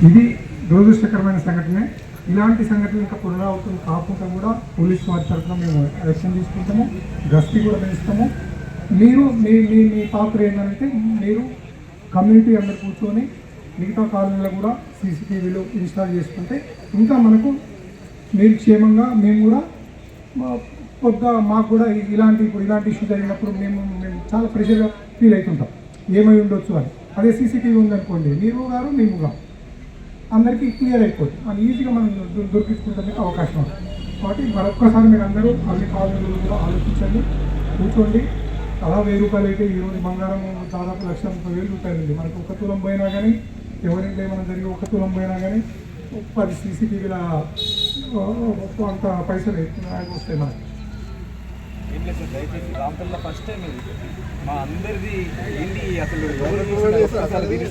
ఇది దురదృష్టకరమైన సంఘటనే. ఇలాంటి సంఘటనలు ఇంకా పునరావృతం కాకుండా కూడా పోలీస్ వారి తరఫున మేము యాక్షన్ తీసుకుంటాము, గస్తీ కూడా పెంచుతాము. మీరు మీ మీ మీ పాత్ర ఏంటంటే మీరు కమ్యూనిటీ అందరు కూర్చొని మిగతా కాలనీలో కూడా సీసీటీవీలు ఇన్స్టాల్ చేసుకుంటే ఇంకా మనకు మీరు క్షేమంగా మేము కూడా మాకు కూడా ఇలాంటి ఇష్యూ జరిగినప్పుడు మేము చాలా ప్రెషర్గా ఫీల్ అవుతుంటాం, ఏమై ఉండొచ్చు అని. అదే సీసీటీవీ ఉందనుకోండి, మేముగా అందరికీ క్లియర్ అయిపోతుంది, మనం ఈజీగా మనం దొరికించుకుంటానికి అవకాశం ఉంది. కాబట్టి మరొక్కసారి మీరు అందరూ అన్ని కాలనీలు కూడా ఆలోచించండి, కూర్చోండి. అలా 1000 రూపాయలు అయితే ఈరోజు బంగారం దాదాపు 1,30,000 రూపాయలు ఉంది. మనకు 1 తులం పోయినా కానీ, ఎవరింట్లో ఏమైనా జరిగి 1 తులం పోయినా కానీ 10 సీసీటీవీల అంత పైసలు వస్తాయి మనకి. దయచేసి రాంపల్లిలో ఫస్ట్ టైం ఇది మా అందరిది ఏంటి అసలు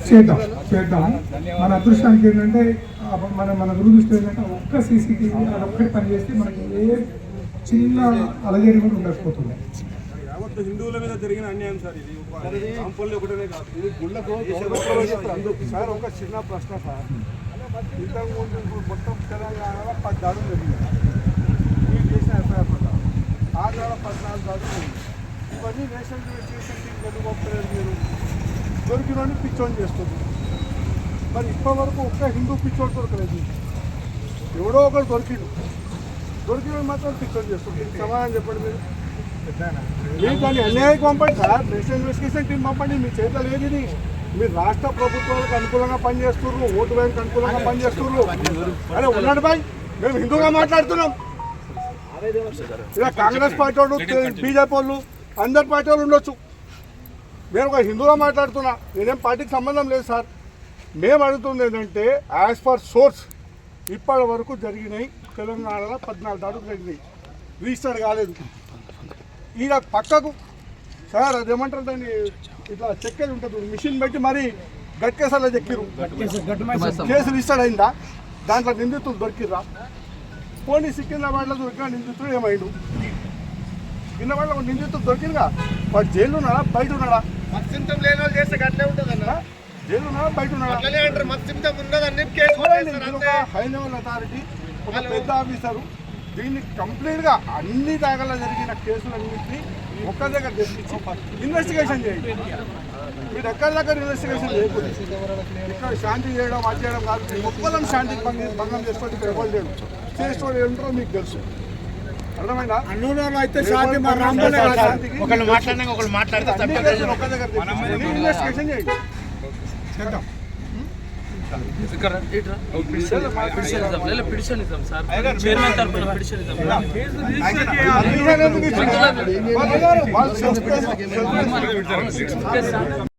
చేద్దాం. మన అదృష్టానికి ఏంటంటే మన దురదృష్టం ఏంటంటే ఒక్క సీసీటీవీ అదొక్కటి పనిచేస్తే మనకి ఏ చిన్న అలజడి కూడా ఉండకపోతుంది. హిందువుల మీద జరిగిన అన్యాయం సార్ ఇది. రాంపల్లి ఒకటనే కాదు, ఇది గుళ్ళకు సార్. ఒక చిన్న ప్రశ్న సార్, ఇంతకుముందు మొత్తం తెలంగాణలో 10 దాడులు జరిగినాయి. మీరు చేసిన ఎఫ్ఐఆర్ ప్రకారం ఆంధ్రాలో 14 దాడులు. ఇవన్నీ నేషనల్ ఇన్వెస్టిగేషన్ టీం ఎందుకు మీరు దొరికినోని పిచ్చోని చేస్తుంది. మరి ఇప్పటి వరకు ఒక్క హిందూ పిచ్చోడు దొరకలేదు. ఎవడో ఒకరు దొరికిన మాత్రం పిచ్చోని చేస్తుంది. సమాధానం చెప్పండి మీరు. మీరు దాన్ని అన్యాయం పంపండి సార్, నేషనల్ ఇన్వెస్టిగేషన్ టీం పంపండి. మీ చేతులు ఏది? మీరు రాష్ట్ర ప్రభుత్వాలకు అనుకూలంగా పనిచేస్తున్నారు, ఓటు బ్యాంక్ అనుకూలంగా పనిచేస్తున్నారు. అరే ఉన్నాడు బాయ్, మేము హిందూగా మాట్లాడుతున్నాం. ఇలా కాంగ్రెస్ పార్టీ వాళ్ళు, బీజేపీ వాళ్ళు, అందరి పార్టీ వాళ్ళు ఉండొచ్చు. నేను ఒక హిందూగా మాట్లాడుతున్నా, నేనేం పార్టీకి సంబంధం లేదు సార్. మేము అడుగుతుంది ఏంటంటే యాజ్ పర్ సోర్స్ ఇప్పటి వరకు జరిగినాయి తెలంగాణలో 14 దాడులు జరిగినాయి, రిజిస్టర్డ్ కాలేదు. ఈయన పక్కకు సార్ అదేమంటారు దాన్ని, ఇట్లా చెక్కేది ఉంటుంది, మిషన్ పెట్టి మరి గట్కేసార్లో చెక్కిరు. కేసు రిజిస్టర్డ్ అయిందా? దాంట్లో నిందితులు దొరికిర్రా? పోనీ సికింద్రాబాద్లో దొరికిన నిందితుడు ఏమైండు? సికింద్రాబాద్లో నిందితుడు దొరికిందిగా, వాడు జైలు ఉన్నాడా బయట ఉన్నాడా? జైలు ఉన్నాడా బయట ఉన్నాడా? హై లెవెల్ అథారిటీ, ఒక పెద్ద ఆఫీసరు దీన్ని కంప్లీట్గా అన్ని దాఖలా జరిగిన కేసులన్నింటినీ ఒక్క దగ్గర తెప్పించి ఇన్వెస్టిగేషన్ చేయండి. మీరు ఎక్కడి దగ్గర ఇన్వెస్టిగేషన్ చేయకూడదు. ఇక్కడ శాంతి చేయడం అది చేయడం కాదు. ఒక్కళ్ళని శాంతికి భంగం చేసుకొని ఇక్కడ ఎవరు లేడు. చేసేవాడు ఏంటో మీకు తెలుసు, అర్థమైందా? అయితే ఒక్క దగ్గర ఇన్వెస్టిగేషన్ చేయండి, చేద్దాం. పిటిషన్